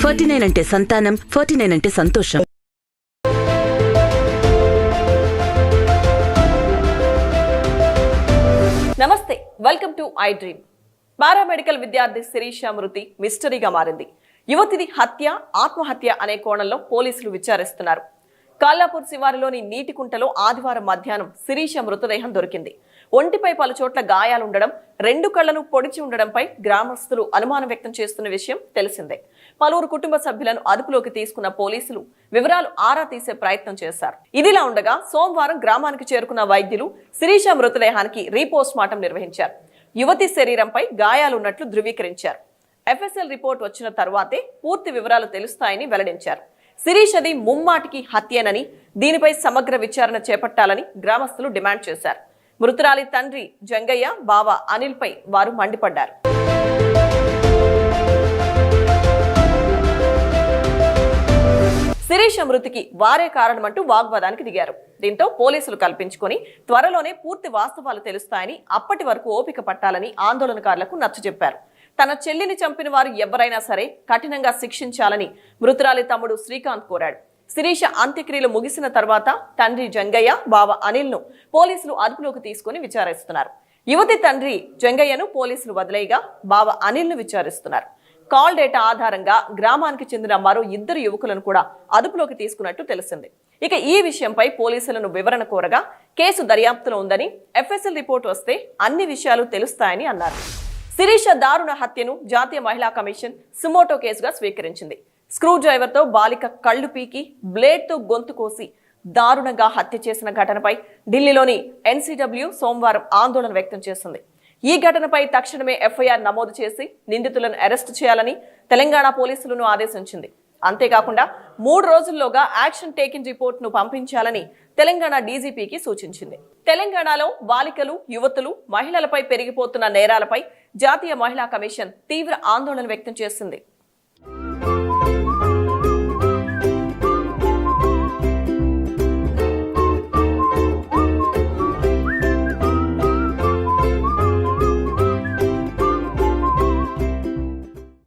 49 అంటే సంతానం, 49 అంటే సంతోషం. నమస్తే, welcome to I dream. Paramedical విద్యార్థి శిరీష మృతి మిస్టరీగా మారింది. యువతిది హత్య, ఆత్మహత్య అనే కోణంలో పోలీసులు విచారిస్తున్నారు. కాల్లాపూర్ శివారులోని నీటి కుంటలో ఆదివారం మధ్యాహ్నం శిరీష మృతదేహం దొరికింది. ఒంటిపై పలుచోట్ల గాయాలుండడం, 2 కళ్లను పొడిచి ఉండడంపై గ్రామస్తులు అనుమానం వ్యక్తం చేస్తున్న విషయం తెలిసిందే. పలువురు కుటుంబ సభ్యులను అదుపులోకి తీసుకున్న పోలీసులు వివరాలు ఆరా తీసే ప్రయత్నం చేశారు. ఇదిలా ఉండగా సోమవారం గ్రామానికి చేరుకున్న వైద్యులు శిరీష మృతదేహానికి రీపోస్ట్ మార్టం నిర్వహించారు. యువతి శరీరంపై గాయాలున్నట్లు ధృవీకరించారు. ఎఫ్ఎస్ఎల్ రిపోర్ట్ వచ్చిన తర్వాతే పూర్తి వివరాలు తెలుస్తాయని వెల్లడించారు. శిరీషది ముమ్మాటికి హత్యేనని, దీనిపై సమగ్ర విచారణ చేపట్టాలని గ్రామస్తులు డిమాండ్ చేశారు. మృతురాలి తండ్రి జంగయ్య, బావ అనిల్ పై వారు మండిపడ్డారు. శిరీష మృతికి వారే కారణమంటూ వాగ్వాదానికి దిగారు. దీంతో పోలీసులు కల్పించుకొని త్వరలోనే పూర్తి వాస్తవాలు తెలుస్తాయని, అప్పటి వరకు ఓపిక పట్టాలని ఆందోళనకారులకు నచ్చజెప్పారు. తన చెల్లిని చంపిన వారు ఎవరైనా సరే కఠినంగా శిక్షించాలని మృతురాలి తమ్ముడు శ్రీకాంత్ కోరాడు. శిరీష అంత్యక్రియలు ముగిసిన తర్వాత తండ్రి జంగయ్య, బావ అనిల్ ను పోలీసులు అదుపులోకి తీసుకుని విచారిస్తున్నారు. యువతి తండ్రి జంగయ్యను పోలీసులు వదిలేయగా బావ అనిల్ ను విచారిస్తున్నారు. కాల్ డేటా ఆధారంగా గ్రామానికి చెందిన మరో 2 యువకులను కూడా అదుపులోకి తీసుకున్నట్టు తెలిసింది. ఇక ఈ విషయంపై పోలీసులను వివరణ కోరగా కేసు దర్యాప్తులో ఉందని, ఎఫ్ఎస్ఎల్ రిపోర్ట్ వస్తే అన్ని విషయాలు తెలుస్తాయని అన్నారు. శిరీష దారుణ హత్యను జాతీయ మహిళా కమిషన్ సుమోటో కేసుగా స్వీకరించింది. స్క్రూ డ్రైవర్ తో బాలిక కళ్లు పీకి, బ్లేడ్ తో గొంతు కోసి దారుణంగా హత్య చేసిన ఘటనపై ఢిల్లీలోని ఎన్సీడబ్ల్యూ సోమవారం ఆందోళన వ్యక్తం చేసింది. ఈ ఘటనపై తక్షణమే ఎఫ్ఐఆర్ నమోదు చేసి నిందితులను అరెస్టు చేయాలని తెలంగాణ పోలీసులను ఆదేశించింది. అంతేకాకుండా 3 రోజుల్లోగా యాక్షన్ టేకింగ్ రిపోర్ట్ ను పంపించాలని తెలంగాణ డీజీపీకి సూచించింది. తెలంగాణలో బాలికలు, యువతులు, మహిళలపై పెరిగిపోతున్న నేరాలపై జాతీయ మహిళా కమిషన్ తీవ్ర ఆందోళన వ్యక్తం చేసింది.